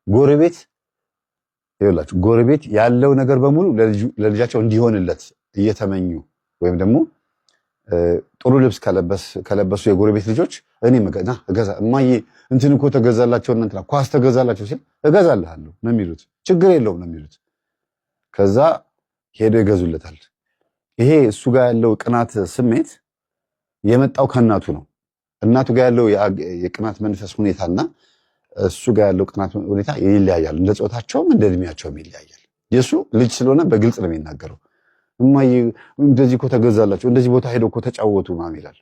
ጎረቤት ይላችሁ ጎረቤት ያለው ነገር በሙሉ ለልጃቸው እንዲሆንለት እየተመኙ ወይም ደግሞ ጥሩ ልብስ ከለበሱ የጎረቤት ልጆች እኔ መገና እገዛ እማዬ እንትን እኮ ተገዛላቸው እንትና ኳስ ተገዛላቸው ሲል እገዛልሃለሁ ነው የሚሉት። ችግር የለውም ነው የሚሉት። ከዛ ሄደው ይገዙለታል። ይሄ እሱ ጋር ያለው ቅናት ስሜት የመጣው ከእናቱ ነው። እናቱ ጋር ያለው የቅናት መንፈስ ሁኔታና እሱ ጋር ያለው ቅናት ሁኔታ ይለያያል። እንደ ጾታቸውም እንደ እድሜያቸውም ይለያያል። የሱ ልጅ ስለሆነ በግልጽ ነው የሚናገረው። እማዬ እንደዚህ እኮ ተገዛላቸው እንደዚህ ቦታ ሄደው እኮ ተጫወቱ ምናምን ይላል።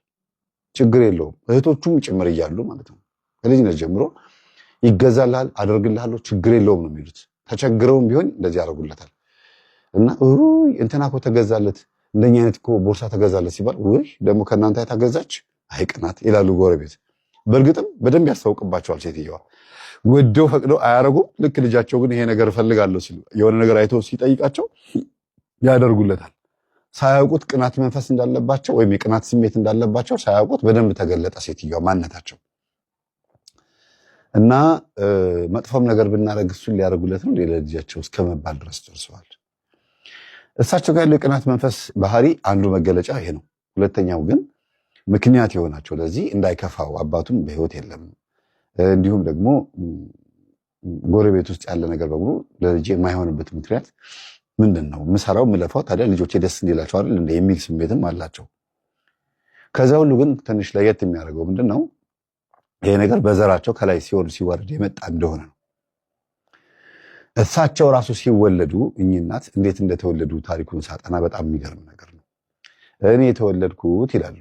ችግር የለውም እህቶቹም ጭምር እያሉ ማለት ነው። ከልጅነት ጀምሮ ይገዛልሃል፣ አደርግልሃለሁ፣ ችግር የለውም ነው የሚሉት። ተቸግረውም ቢሆን እንደዚህ ያደርጉለታል። እና እንትና እኮ ተገዛለት እንደኛ አይነት እኮ ቦርሳ ተገዛለት ሲባል ውይ ደግሞ ከእናንተ ታገዛች አይቅናት ይላሉ ጎረቤት። በእርግጥም በደንብ ያስታውቅባቸዋል። ሴትየዋ ወደው ፈቅደው አያረጉም። ልክ ልጃቸው ግን ይሄ ነገር እፈልጋለሁ ሲሉ የሆነ ነገር አይቶ ሲጠይቃቸው ያደርጉለታል። ሳያውቁት ቅናት መንፈስ እንዳለባቸው ወይም የቅናት ስሜት እንዳለባቸው ሳያውቁት በደንብ ተገለጠ ሴትየዋ ማንነታቸው። እና መጥፎም ነገር ብናረግ እሱን ሊያደርጉለት ነው ለልጃቸው እስከመባል ድረስ ደርሰዋል። እሳቸው ጋር ያለው የቅናት መንፈስ ባህሪ አንዱ መገለጫ ይሄ ነው። ሁለተኛው ግን ምክንያት የሆናቸው ለዚህ እንዳይከፋው አባቱም በህይወት የለም፣ እንዲሁም ደግሞ ጎረቤት ውስጥ ያለ ነገር በሙሉ ለልጄ የማይሆንበት ምክንያት ምንድን ነው? ምሰራው ምለፋው ታዲያ ልጆቼ ደስ እንዲላቸው አይደል እንደ የሚል ስሜትም አላቸው። ከዛ ሁሉ ግን ትንሽ ለየት የሚያደርገው ምንድን ነው? ይሄ ነገር በዘራቸው ከላይ ሲወርድ የመጣ እንደሆነ ነው። እሳቸው ራሱ ሲወለዱ እኚህ እናት እንዴት እንደተወለዱ ታሪኩን ሳጠና በጣም የሚገርም ነገር ነው። እኔ የተወለድኩት ይላሉ፣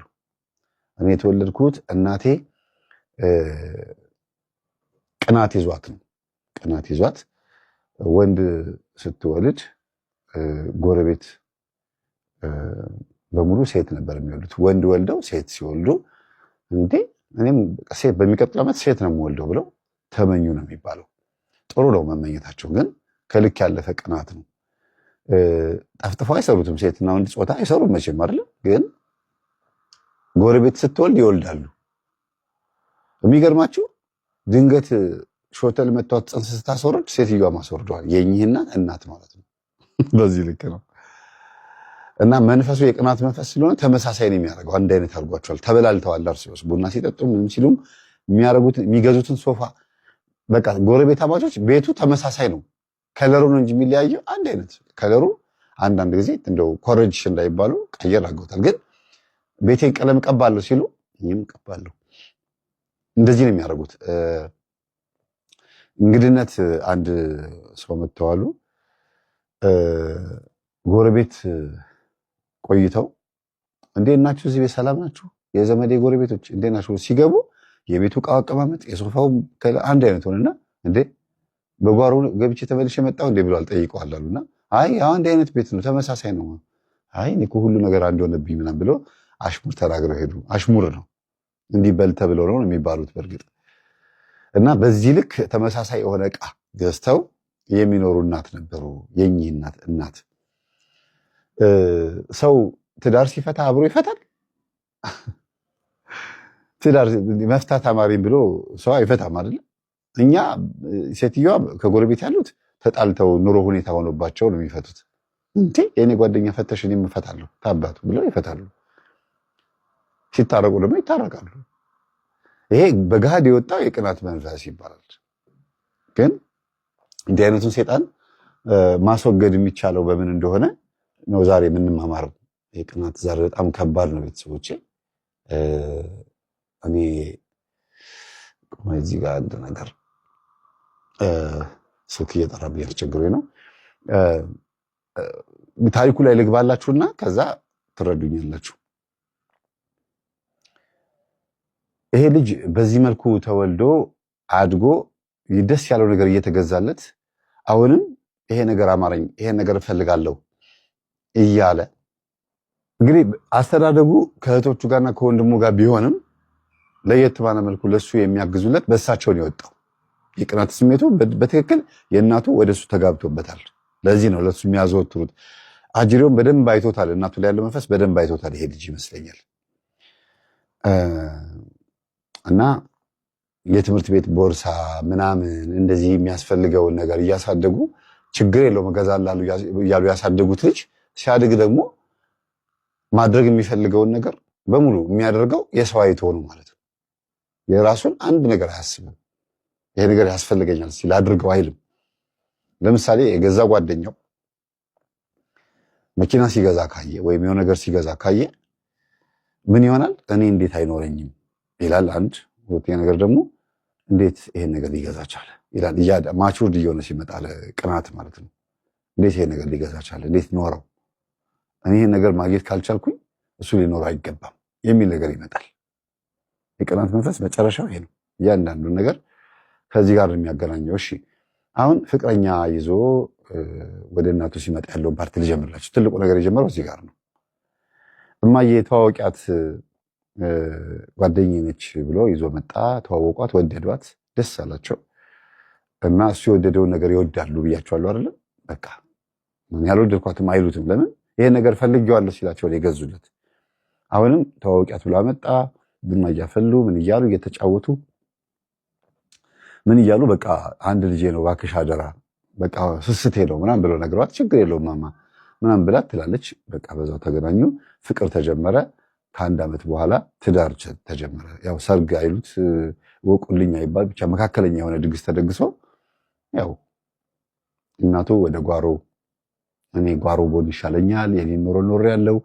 እኔ የተወለድኩት እናቴ ቅናት ይዟት ነው። ቅናት ይዟት ወንድ ስትወልድ ጎረቤት በሙሉ ሴት ነበር የሚወልዱት። ወንድ ወልደው ሴት ሲወልዱ እንዴ እኔም ሴት በሚቀጥለው ዓመት ሴት ነው የምወልደው ብለው ተመኙ ነው የሚባለው። ጥሩ ነው መመኘታቸው፣ ግን ከልክ ያለፈ ቅናት ነው። ጠፍጥፈው አይሰሩትም። ሴትና ወንድ ጾታ አይሰሩም መቼም አይደለም። ግን ጎረቤት ስትወልድ ይወልዳሉ። የሚገርማችሁ ድንገት ሾተል መቷት ጽንስ ስታስወርድ ሴትዮዋ ማስወርደዋል። የእኚህና እናት ማለት ነው። በዚህ ልክ ነው። እና መንፈሱ የቅናት መንፈስ ስለሆነ ተመሳሳይ ነው የሚያደርገው። አንድ አይነት አድርጓቸዋል። ተበላልተዋል። እርስ በርስ ቡና ሲጠጡ ምንም ሲሉም የሚገዙትን ሶፋ በቃ ጎረቤት አባቾች ቤቱ ተመሳሳይ ነው። ከለሩ ነው እንጂ የሚለያየው አንድ አይነት ከለሩ። አንዳንድ ጊዜ እንደው ኮረጅ እንዳይባሉ ቀየር አድርገውታል። ግን ቤቴን ቀለም ቀባለሁ ሲሉ እኔም ቀባለሁ። እንደዚህ ነው የሚያደርጉት። እንግድነት አንድ ሰው መጥተዋሉ። ጎረቤት ቆይተው እንዴት ናችሁ? እዚህ ቤት ሰላም ናችሁ? የዘመዴ ጎረቤቶች እንዴት ናችሁ? ሲገቡ የቤቱ ዕቃ አቀማመጥ የሶፋው አንድ አይነት ሆነና እንዴ በጓሮ ገብቼ ተመልሼ መጣሁ እንዴ ብለው አልጠይቀዋል አሉና አይ አንድ አይነት ቤት ነው ተመሳሳይ ነው። አይ እኔ እኮ ሁሉ ነገር አንድ ሆነብኝ ምናምን ብለው አሽሙር ተናግረው ሄዱ። አሽሙር ነው እንዲህ በል ተብለው ነው የሚባሉት በእርግጥ። እና በዚህ ልክ ተመሳሳይ የሆነ ዕቃ ገዝተው የሚኖሩ እናት ነበሩ። የኚህ እናት ሰው ትዳር ሲፈታ አብሮ ይፈታል? ትዳር መፍታት አማሪም ብሎ ሰው አይፈታም አይደል? እኛ ሴትዮዋ ከጎረቤት ያሉት ተጣልተው ኑሮ ሁኔታ ሆኖባቸው ነው የሚፈቱት። እንዴ የኔ ጓደኛ ፈተሽ እኔም እፈታለሁ ታባቱ ብለው ይፈታሉ። ሲታረቁ ደግሞ ይታረቃሉ። ይሄ በገሃድ የወጣው የቅናት መንፈስ ይባላል። ግን እንዲህ አይነቱን ሴጣን ማስወገድ የሚቻለው በምን እንደሆነ ነው ዛሬ የምንማማረው። የቅናት ዛሬ በጣም ከባድ ነው ቤተሰቦቼ። እኔ እዚህ ጋር አንድ ነገር ስልክ እየጠራብኝ ያስቸግሮኝ ነው። ታሪኩ ላይ ልግባላችሁና ከዛ ትረዱኛላችሁ። ይሄ ልጅ በዚህ መልኩ ተወልዶ አድጎ ደስ ያለው ነገር እየተገዛለት አሁንም ይሄ ነገር አማረኝ፣ ይሄ ነገር እፈልጋለሁ እያለ እንግዲህ አስተዳደጉ ከእህቶቹ ጋርና ከወንድሙ ጋር ቢሆንም ለየት ባለ መልኩ ለሱ የሚያግዙለት በእሳቸውን የወጣው የቅናት ስሜቱ በትክክል የእናቱ ወደሱ ተጋብቶበታል። ለዚህ ነው ለሱ የሚያዘወትሩት። አጅሬውን በደንብ አይቶታል። እናቱ ላይ ያለው መንፈስ በደንብ አይቶታል ይሄ ልጅ ይመስለኛል። እና የትምህርት ቤት ቦርሳ ምናምን እንደዚህ የሚያስፈልገውን ነገር እያሳደጉ ችግር የለውም እገዛላለሁ እያሉ ያሳደጉት ልጅ ሲያድግ ደግሞ ማድረግ የሚፈልገውን ነገር በሙሉ የሚያደርገው የሰው አይቶ ነው ማለት ነው። የራሱን አንድ ነገር አያስብም። ይሄ ነገር ያስፈልገኛል ሲል አድርገው አይልም። ለምሳሌ የገዛ ጓደኛው መኪና ሲገዛ ካየ ወይም የሆነ ነገር ሲገዛ ካየ ምን ይሆናል? እኔ እንዴት አይኖረኝም ይላል አንድ። ሁለተኛ ነገር ደግሞ እንዴት ይሄን ነገር ሊገዛ ቻለ ይላል። ማቹርድ እየሆነ ሲመጣ ቅናት ማለት ነው። እንዴት ይሄን ነገር ሊገዛ ቻለ? እንዴት ኖረው? እኔ ይሄን ነገር ማግኘት ካልቻልኩኝ እሱ ሊኖረው አይገባም የሚል ነገር ይመጣል። የቅናት መንፈስ መጨረሻው ይሄ ነው። እያንዳንዱን ነገር ከዚህ ጋር የሚያገናኘው። እሺ አሁን ፍቅረኛ ይዞ ወደ እናቱ ሲመጣ ያለውን ፓርቲ ልጀምርላችሁ። ትልቁ ነገር የጀመረው እዚህ ጋር ነው። እማዬ ተዋወቂያት ጓደኛዬ ነች ብሎ ይዞ መጣ። ተዋወቋት፣ ወደዷት፣ ደስ አላቸው እና እሱ የወደደውን ነገር ይወዳሉ ብያቸዋለሁ አይደለም። በቃ ምን ያልወደድኳትም አይሉትም። ለምን? ይሄን ነገር ፈልጌዋለሁ ሲላቸው የገዙለት። አሁንም ተዋወቂያት ብሎ መጣ። ቡና እያፈሉ ምን እያሉ እየተጫወቱ ምን እያሉ በቃ አንድ ልጄ ነው እባክሽ አደራ በቃ ስስቴ ነው ምናምን ብለው ነግረዋት፣ ችግር የለውም ማማ ምናምን ብላት ትላለች። በቃ በዛው ተገናኙ፣ ፍቅር ተጀመረ። ከአንድ ዓመት በኋላ ትዳር ተጀመረ። ያው ሰርግ አይሉት ወቁልኝ አይባል ብቻ መካከለኛ የሆነ ድግስ ተደግሶ ያው እናቱ ወደ ጓሮ እኔ ጓሮ ቦን ይሻለኛል የኔን ኖር ያለው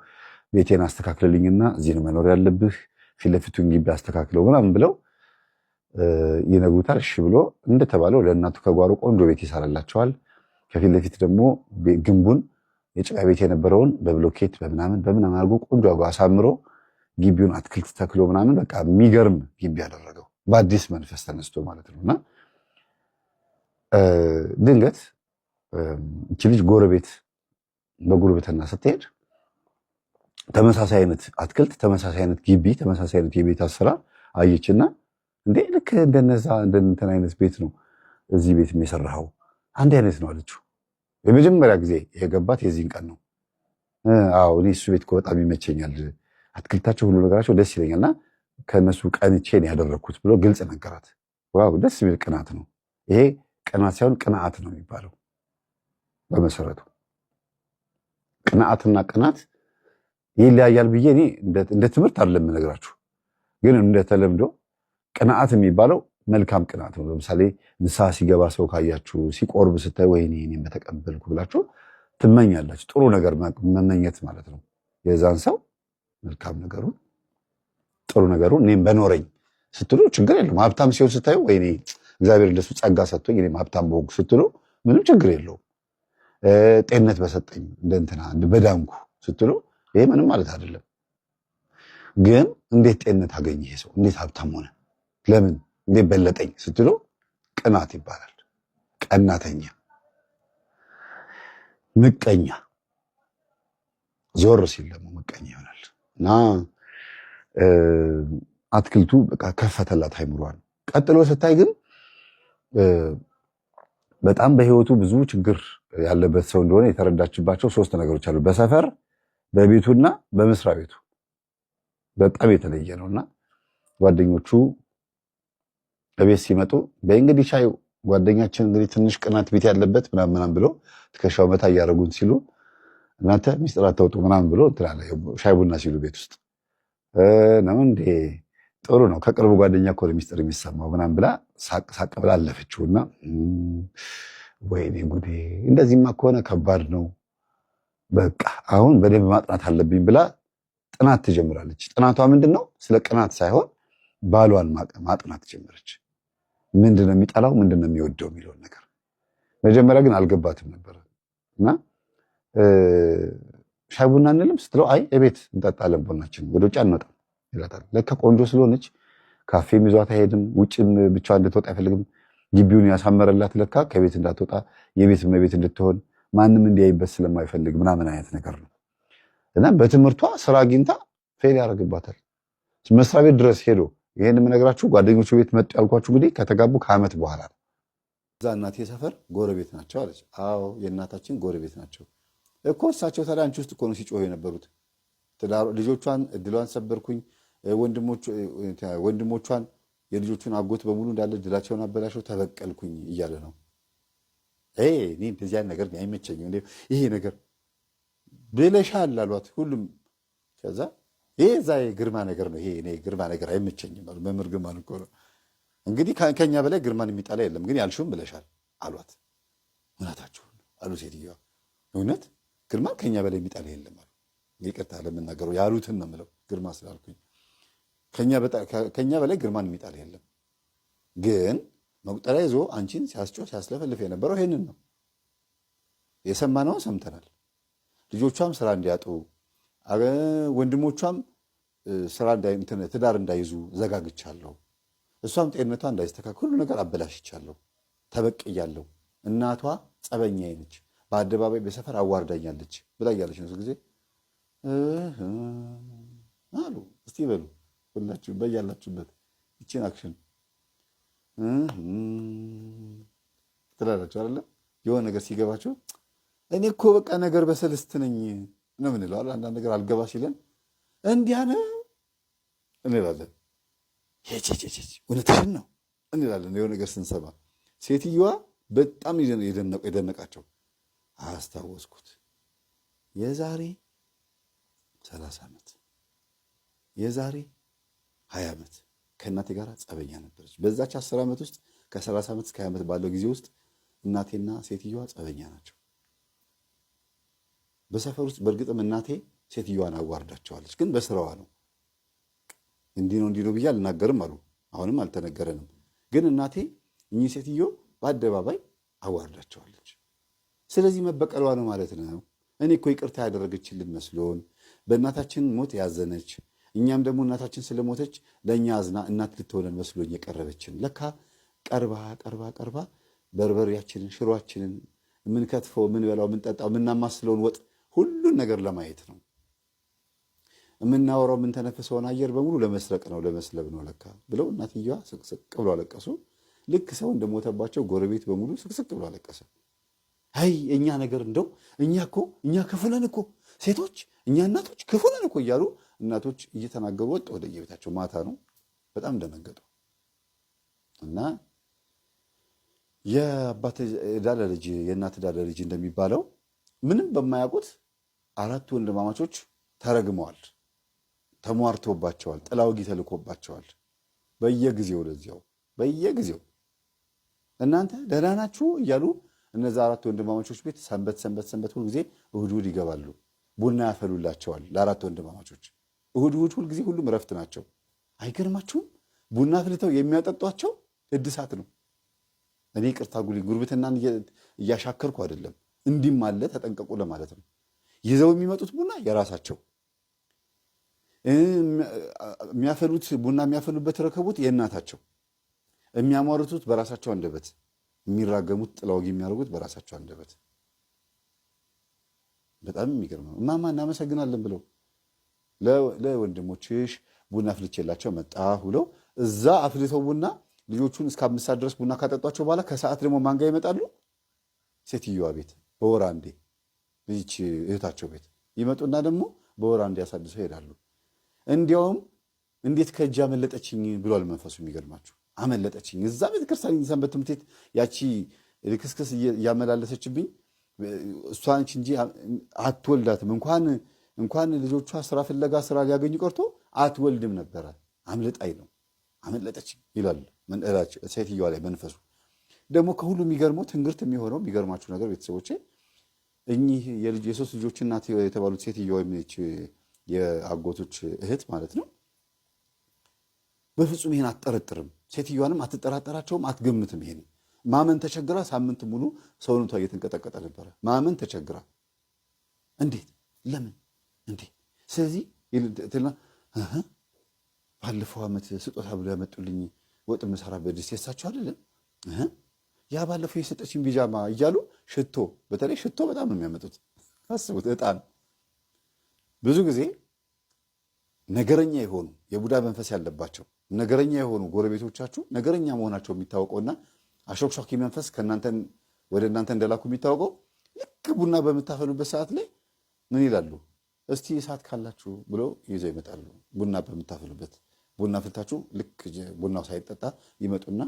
ቤቴን አስተካክልልኝና እዚህ ነው መኖር ያለብህ ፊት ለፊቱን ግቢ አስተካክለው ምናምን ብለው ይነግሩታል። እሺ ብሎ እንደተባለው ለእናቱ ከጓሮ ቆንጆ ቤት ይሰራላቸዋል። ከፊት ለፊት ደግሞ ግንቡን የጭቃ ቤት የነበረውን በብሎኬት በምናምን አድርጎ ቆንጆ አሳምሮ ግቢውን አትክልት ተክሎ ምናምን በቃ የሚገርም ግቢ ያደረገው በአዲስ መንፈስ ተነስቶ ማለት ነው። እና ድንገት እቺ ልጅ ጎረቤት በጉርብትና ስትሄድ ተመሳሳይ አይነት አትክልት፣ ተመሳሳይ አይነት ግቢ፣ ተመሳሳይ አይነት የቤት አሰራር አየችና እንዴ ልክ እንደነዛ እንደንተን አይነት ቤት ነው እዚህ ቤት የሰራኸው አንድ አይነት ነው አለችው። የመጀመሪያ ጊዜ የገባት የዚህን ቀን ነው። አዎ እኔ እሱ ቤት እኮ በጣም ይመቸኛል፣ አትክልታቸው ሁሉ ነገራቸው ደስ ይለኛልና ከነሱ ቀንቼ ነው ያደረኩት ብሎ ግልጽ ነገራት። ዋው ደስ የሚል ቅናት ነው ይሄ። ቅናት ሳይሆን ቅንዓት ነው የሚባለው በመሰረቱ። ቅንዓትና ቅናት ይለያያል ብዬ እኔ እንደ ትምህርት አይደለም የምነግራችሁ፣ ግን እንደተለምዶ ቅንዓት የሚባለው መልካም ቅናት ነው። ለምሳሌ ንስሐ ሲገባ ሰው ካያችሁ ሲቆርብ ስታይ ወይኔ እኔም በተቀበልኩ ብላችሁ ትመኛላችሁ። ጥሩ ነገር መመኘት ማለት ነው። የዛን ሰው መልካም ነገሩን ጥሩ ነገሩን እኔም በኖረኝ ስትሉ ችግር የለውም። ሀብታም ሲሆን ስታዩ ወይኔ እግዚአብሔር እንደሱ ጸጋ ሰጥቶኝ እኔም ሀብታም በሆንኩ ስትሉ ምንም ችግር የለውም። ጤንነት በሰጠኝ እንደንትና በዳንኩ ስትሉ ይሄ ምንም ማለት አይደለም። ግን እንዴት ጤንነት አገኘ ይሄ ሰው እንዴት ሀብታም ሆነ ለምን እንዴት በለጠኝ ስትሉ ቅናት ይባላል። ቀናተኛ፣ ምቀኛ፣ ዞር ሲል ደግሞ ምቀኛ ይሆናል። እና አትክልቱ በቃ ከፈተላት አይምሯል። ቀጥሎ ስታይ ግን በጣም በህይወቱ ብዙ ችግር ያለበት ሰው እንደሆነ የተረዳችባቸው 3 ነገሮች አሉ። በሰፈር በቤቱና በመስሪያ ቤቱ በጣም የተለየ ነውና ጓደኞቹ በቤት ሲመጡ በእንግዲህ ሻይ ጓደኛችን እንግዲህ ትንሽ ቅናት ቤት ያለበት ምናምን ብሎ ትከሻው መታ እያደረጉን ሲሉ እናንተ ሚስጥር አታውጡ ምናምን ብሎ እንትላለ ሻይ ቡና ሲሉ ቤት ውስጥ ነው እንዴ ጥሩ ነው ከቅርብ ጓደኛ እኮ ሚስጥር የሚሰማው ምናምን ብላ ሳቅ ብላ አለፈችውና ወይኔ ጉዴ እንደዚህማ ከሆነ ከባድ ነው በቃ አሁን በደንብ ማጥናት አለብኝ ብላ ጥናት ትጀምራለች። ጥናቷ ምንድነው? ስለ ቅናት ሳይሆን ባሏን ማጥናት ጀመረች። ምንድነው የሚጠላው ምንድነው የሚወደው የሚለውን ነገር መጀመሪያ ግን አልገባትም ነበር። እና ሻይ ቡና እንልም ስትለው አይ እቤት እንጠጣለን ቡናችን ወደ ውጭ አንመጣም ይላታል። ለካ ቆንጆ ስለሆነች ካፌም ይዟት አይሄድም፣ ውጭም ብቻዋን እንድትወጣ አይፈልግም። ግቢውን ያሳመረላት ለካ ከቤት እንዳትወጣ የቤት እመቤት እንድትሆን ማንም እንዲያይበት ስለማይፈልግ ምናምን አይነት ነገር ነው። እና በትምህርቷ ስራ አግኝታ ፌል ያደርግባታል። መስሪያ ቤት ድረስ ሄዶ ይሄን የምነግራችሁ ጓደኞቹ ቤት መጡ ያልኳችሁ እንግዲህ ከተጋቡ ከዓመት በኋላ ነው። እዛ እናቴ ሰፈር ጎረቤት ናቸው አለች። አዎ የእናታችን ጎረቤት ናቸው እኮ እሳቸው። ታዲያ አንቺ ውስጥ እኮ ነው ሲጮሁ የነበሩት። ልጆቿን እድሏን ሰበርኩኝ፣ ወንድሞቿን የልጆቹን አጎት በሙሉ እንዳለ ድላቸውን አበላሸው ተበቀልኩኝ እያለ ነው። እኔ እንደዚያ ነገር አይመቸኝም ይሄ ነገር ብለሻል አሏት ሁሉም። ከዛ ይሄ እዛ የግርማ ነገር ነው፣ ይሄ እኔ ግርማ ነገር አይመቸኝም አሉ። መምህር ግርማን እኮ ነው እንግዲህ ከኛ በላይ ግርማን የሚጣላ የለም፣ ግን ያልሽውም ብለሻል አሏት። እውነታችሁን አሉ ሴትዮዋ። እውነት ግርማን ከኛ በላይ የሚጣላ የለም አሉ። ይቅርታ ለምናገረው ያሉትን ነው የምለው ግርማ ስላልኩኝ። ከኛ በላይ ግርማን የሚጣላ የለም፣ ግን መቁጠሪያ ይዞ አንቺን ሲያስጮህ ሲያስለፈልፍ የነበረው ይሄንን ነው። የሰማነውን ሰምተናል። ልጆቿም ስራ እንዲያጡ ወንድሞቿም ትዳር እንዳይዙ ዘጋግቻለሁ። እሷም ጤንነቷ እንዳይስተካከል ሁሉ ነገር አበላሽቻለሁ፣ ተበቅያለሁ። እናቷ ጸበኛዬ ነች፣ በአደባባይ በሰፈር አዋርዳኛለች ብላ እያለች ነው ጊዜ አሉ። እስቲ በሉ ሁላችሁ በያላችሁበት ይችን አክሽን ትላላችሁ አይደለ? የሆነ ነገር ሲገባችሁ እኔ እኮ በቃ ነገር በሰልስት ነኝ ነው ምንለው። አንዳንድ ነገር አልገባ ሲለን እንዲያ ነው እንላለን። እውነትሽን ነው እንላለን። የሆነ ነገር ስንሰማ ሴትዮዋ በጣም የደነቃቸው አስታወስኩት። የዛሬ 30 ዓመት የዛሬ 20 ዓመት ከእናቴ ጋር ጸበኛ ነበረች። በዛች 10 ዓመት ውስጥ ከ30 ዓመት እስከ 20 ዓመት ባለው ጊዜ ውስጥ እናቴና ሴትዮዋ ጸበኛ ናቸው። በሰፈር ውስጥ በእርግጥም እናቴ ሴትዮዋን አዋርዳቸዋለች፣ ግን በስራዋ ነው። እንዲህ ነው ብዬ አልናገርም አሉ። አሁንም አልተነገረንም። ግን እናቴ እኚህ ሴትዮ በአደባባይ አዋርዳቸዋለች። ስለዚህ መበቀሏ ነው ማለት ነው። እኔ እኮ ይቅርታ ያደረገችልን መስሎን በእናታችን ሞት ያዘነች፣ እኛም ደግሞ እናታችን ስለሞተች ለእኛ አዝና እናት ልትሆነን መስሎኝ የቀረበችን ለካ ቀርባ በርበሬያችንን፣ ሽሮአችንን፣ የምንከትፈው፣ የምንበላው፣ የምንጠጣው፣ የምናማስለውን ወጥ ሁሉን ነገር ለማየት ነው። የምናወራው የምንተነፍሰውን አየር በሙሉ ለመስረቅ ነው፣ ለመስለብ ነው ለካ ብለው እናትየዋ ስቅስቅ ብሎ አለቀሱ። ልክ ሰው እንደሞተባቸው ጎረቤት በሙሉ ስቅስቅ ብሎ አለቀሰ። አይ እኛ ነገር እንደው እኛ ክፉ ነን እኮ ሴቶች፣ እኛ እናቶች ክፉ ነን እኮ እያሉ እናቶች እየተናገሩ ወጥ ወደ የቤታቸው። ማታ ነው። በጣም ደነገጡ እና የአባት ዕዳ ለልጅ የእናት ዕዳ ለልጅ እንደሚባለው ምንም በማያውቁት 4 ወንድማማቾች ተረግመዋል፣ ተሟርቶባቸዋል፣ ጥላውጊ ተልኮባቸዋል። በየጊዜው እናንተ ደህና ናችሁ እያሉ እነዛ 4 ወንድማማቾች ቤት ሰንበት ሁል ጊዜ እሑድ ይገባሉ። ቡና ያፈሉላቸዋል ለ4 ወንድማማቾች። እሑድ ሁል ጊዜ ሁሉም እረፍት ናቸው። አይገርማችሁም? ቡና አፍልተው የሚያጠጧቸው እድሳት ነው። እኔ ቅርታ ጉርብትናን እያሻከርኩ አይደለም፣ እንዲህም አለ ተጠንቀቁ ለማለት ነው። ይዘው የሚመጡት ቡና የራሳቸው፣ የሚያፈሉት ቡና የሚያፈሉበት ረከቡት የእናታቸው፣ የሚያሟርቱት በራሳቸው አንደበት፣ የሚራገሙት ጥላውጊ የሚያደርጉት በራሳቸው አንደበት። በጣም የሚገርም ነው። እማማ እናመሰግናለን ብለው ለወንድሞችሽ ቡና አፍልቼላቸው መጣሁ ብለው እዛ አፍልተው ቡና ልጆቹን እስከ 5 ሰዓት ድረስ ቡና ካጠጧቸው በኋላ ከሰዓት ደግሞ ማንጋ ይመጣሉ። ሴትዮዋ ቤት በወር አንዴ ልጅ እህታቸው ቤት ይመጡና ደግሞ በወር አንዴ ያሳድሰው ይሄዳሉ። እንዲያውም እንዴት ከእጅ አመለጠችኝ ብሏል መንፈሱ። የሚገርማችሁ አመለጠችኝ። እዛ ቤተክርስቲያን ሰንበት ትምህርት ቤት ያቺ ልክስክስ እያመላለሰችብኝ እሷንች እንጂ አትወልዳትም። እንኳን ልጆቿ ስራ ፍለጋ ስራ ሊያገኙ ቀርቶ አትወልድም ነበረ። አምልጣይ ነው አመለጠች ይላል ሴትዮዋ ላይ መንፈሱ። ደግሞ ከሁሉ የሚገርመው ትንግርት የሚሆነው የሚገርማችሁ ነገር ቤተሰቦቼ፣ እኚህ የ3 ልጆች እናት የተባሉት ሴትዮዋ የአጎቶች እህት ማለት ነው፣ በፍጹም ይሄን አትጠረጥርም። ሴትዮዋንም አትጠራጠራቸውም፣ አትገምትም። ይሄን ማመን ተቸግራ ሳምንት ሙሉ ሰውነቷ እየተንቀጠቀጠ ነበረ። ማመን ተቸግራ እንዴት ለምን እንዴ? ስለዚህ ባለፈው ዓመት ስጦታ ብሎ ያመጡልኝ ወጥ የምሰራበት ድስት የሳቸው አይደለም ያ ባለፈው የሰጠችን ቢጃማ እያሉ ሽቶ፣ በተለይ ሽቶ በጣም ነው የሚያመጡት። አስቡት፣ ዕጣን። ብዙ ጊዜ ነገረኛ የሆኑ የቡዳ መንፈስ ያለባቸው ነገረኛ የሆኑ ጎረቤቶቻችሁ ነገረኛ መሆናቸው የሚታወቀውና አሾክሿኪ መንፈስ ወደ እናንተ እንደላኩ የሚታወቀው ልክ ቡና በምታፈሉበት ሰዓት ላይ ምን ይላሉ? እስቲ እሳት ካላችሁ ብለው ይዘው ይመጣሉ። ቡና በምታፈሉበት ቡና ፍልታችሁ ልክ ቡናው ሳይጠጣ ይመጡና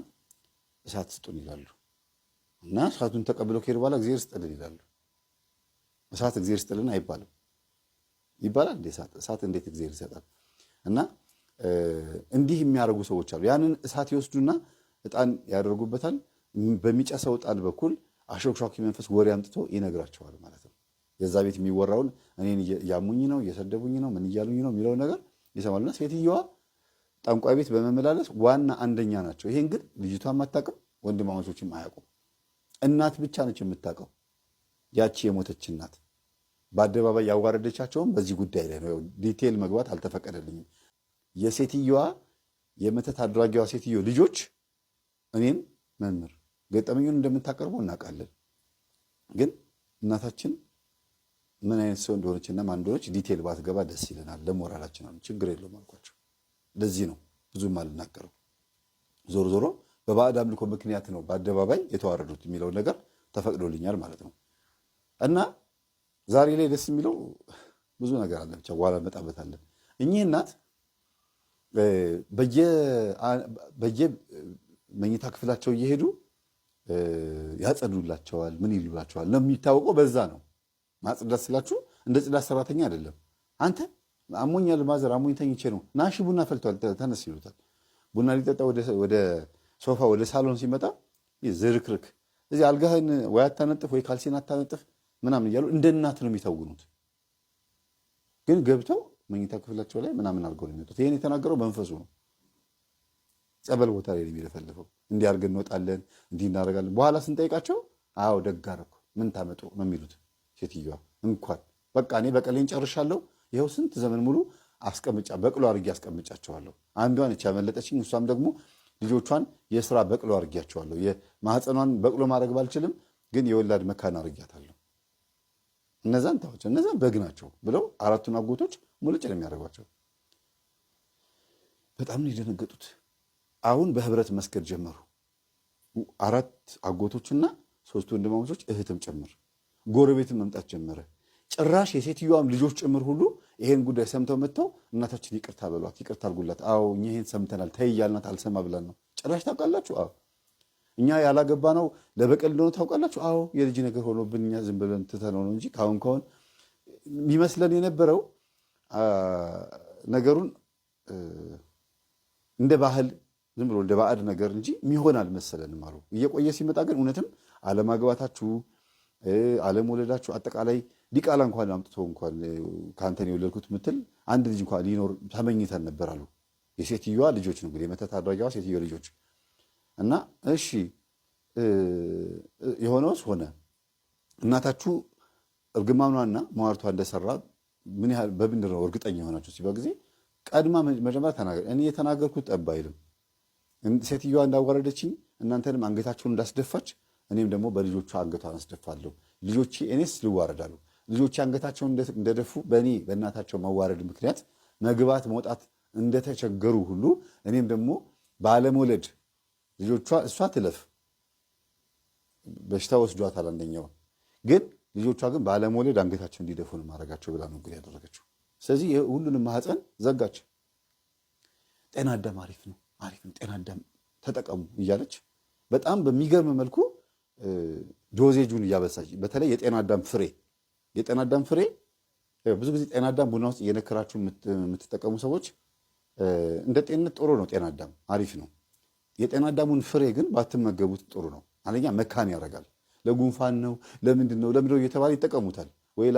እሳት ስጡን ይላሉ። እና እሳቱን ተቀብለው ከሄዱ በኋላ እግዚአብሔር ስጥልን ይላሉ። እሳት እግዚአብሔር ስጥልን አይባልም። ይባላል እንዴ? እሳት እንዴት እግዚአብሔር ይሰጣል? እና እንዲህ የሚያደርጉ ሰዎች አሉ። ያንን እሳት ይወስዱና ዕጣን ያደርጉበታል። በሚጨሰው ዕጣን በኩል አሾክሿኪ መንፈስ ወሬ አምጥቶ ይነግራቸዋል ማለት ነው። የዛ ቤት የሚወራውን እኔን እያሙኝ ነው፣ እየሰደቡኝ ነው፣ ምን እያሉኝ ነው የሚለውን ነገር ይሰማሉና ሴትዮዋ ጠንቋይ ቤት በመመላለስ ዋና አንደኛ ናቸው። ይሄን ግን ልጅቷም አታውቅም፣ ወንድማማቾችም አያውቁም። እናት ብቻ ነች የምታውቀው። ያቺ የሞተች እናት በአደባባይ ያዋረደቻቸውም በዚህ ጉዳይ ላይ ነው። ዲቴል መግባት አልተፈቀደልኝም። የሴትዮዋ የመተት አድራጊዋ ሴትዮ ልጆች እኔም መምህር ገጠመኙን እንደምታቀርበው እናውቃለን። ግን እናታችን ምን አይነት ሰው እንደሆነችና ማን እንደሆነች ዲቴል ባትገባ ደስ ይለናል። ለሞራላችን አሉ ችግር የለውም አልኳቸው። ለዚህ ነው ብዙም አልናገረው። ዞሮ ዞሮ በባዕድ አምልኮ ምክንያት ነው በአደባባይ የተዋረዱት የሚለው ነገር ተፈቅዶልኛል ማለት ነው። እና ዛሬ ላይ ደስ የሚለው ብዙ ነገር አለ። ብቻ በኋላ እንመጣበታለን። እኚህ እናት በየመኝታ ክፍላቸው እየሄዱ ያጸዱላቸዋል። ምን ይሉላቸዋል ነው የሚታወቀው። በዛ ነው ማጽዳት ስላችሁ እንደ ጽዳት ሰራተኛ አይደለም። አንተ አሞኛል ማዘር አሞኝ ተኝቼ ነው ናሺ ቡና ፈልቷል ተነስ ይሉታል። ቡና ሊጠጣ ወደ ሶፋ ወደ ሳሎን ሲመጣ ዝርክርክ እዚህ አልጋህን ወይ አታነጥፍ ወይ ካልሲን አታነጥፍ ምናምን እያሉ እንደ እናት ነው የሚተውኑት። ግን ገብተው መኝታ ክፍላቸው ላይ ምናምን አድርገው ነው የሚመጡት። ይሄን የተናገረው መንፈሱ ነው። ጸበል ቦታ ላይ የሚለፈልፈው እንዲህ አድርገን እንወጣለን እንዲህ እናደርጋለን። በኋላ ስንጠይቃቸው አዎ ደግ አደረኩ ምን ታመጡ ነው የሚሉት። ሴትዮዋ እንኳን በቃ እኔ በቀሌን ጨርሻለሁ፣ ይኸው ስንት ዘመን ሙሉ አስቀምጫ በቅሎ አድርጌ አስቀምጫቸዋለሁ። አንዷን እቺ ያመለጠችኝ፣ እሷም ደግሞ ልጆቿን የስራ በቅሎ አድርጌያቸዋለሁ። የማህፀኗን በቅሎ ማድረግ ባልችልም ግን የወላድ መካን አድርጌያታለሁ። እነዛን ታዎች እነዛን በግ ናቸው ብለው አራቱን አጎቶች ሙልጭ ነው የሚያደርጓቸው። በጣም ነው የደነገጡት። አሁን በህብረት መስገድ ጀመሩ። 4 አጎቶችና 3 ወንድማማቾች እህትም ጭምር። ጎረቤትም መምጣት ጀመረ። ጭራሽ የሴትዮዋም ልጆች ጭምር ሁሉ ይሄን ጉዳይ ሰምተው መጥተው እናታችን ይቅርታ በሏት፣ ይቅርታ አድርጉላት። አዎ እኛ ይሄን ሰምተናል፣ ተይ እያልናት አልሰማ ብላን ነው። ጭራሽ ታውቃላችሁ? አዎ እኛ ያላገባ ነው ለበቀል እንደሆነ ታውቃላችሁ? አዎ የልጅ ነገር ሆኖብን እኛ ዝም ብለን ትተነው ነው እንጂ ካሁን የሚመስለን የነበረው ነገሩን እንደ ባህል ዝም ብሎ እንደ ባዕድ ነገር እንጂ የሚሆን አልመሰለንም አሉ። እየቆየ ሲመጣ ግን እውነትም አለማግባታችሁ፣ አለመውለዳችሁ፣ አጠቃላይ ዲቃላ እንኳን አምጥቶ እንኳን ከአንተን የወለድኩት ምትል አንድ ልጅ እንኳን ሊኖር ተመኝተን ነበር አሉ። የሴትዮዋ ልጆች ነው እንግዲህ የመተት አድራጊዋ ሴትዮ ልጆች። እና እሺ የሆነውስ ሆነ። እናታችሁ እርግማኗና መዋርቷ እንደሰራ ምን ያህል በምንድን ነው እርግጠኛ የሆናችሁ ሲባል ጊዜ ቀድማ መጀመሪያ ተናገር። እኔ የተናገርኩት ጠብ አይልም። ሴትዮዋ እንዳዋረደችኝ እናንተንም አንገታችሁን እንዳስደፋች እኔም ደግሞ በልጆቿ አንገቷን አስደፋለሁ። ልጆቼ እኔስ ልዋረዳሉ። ልጆቼ አንገታቸውን እንደደፉ በእኔ በእናታቸው መዋረድ ምክንያት መግባት መውጣት እንደተቸገሩ ሁሉ እኔም ደግሞ ባለመውለድ ልጆቿ እሷ ትለፍ በሽታ ወስዷታል አንደኛው ግን ልጆቿ ግን ባለመውለድ አንገታቸው እንዲደፉ ነው ማድረጋቸው ብላ ነው እንግዲህ ያደረገችው። ስለዚህ ሁሉንም ማህፀን ዘጋች። ጤና አዳም አሪፍ ነው ጤና አዳም ተጠቀሙ እያለች በጣም በሚገርም መልኩ ዶዜጁን እያበሳች፣ በተለይ የጤና አዳም ፍሬ ብዙ ጊዜ ጤና አዳም ቡና ውስጥ እየነከራችሁ የምትጠቀሙ ሰዎች እንደ ጤንነት ጥሩ ነው። ጤና አዳም አሪፍ ነው። የጤና አዳሙን ፍሬ ግን ባትመገቡት ጥሩ ነው። አንደኛ መካን ያደርጋል። ለጉንፋን ነው ለምንድን ነው እየተባለ ይጠቀሙታል ወይ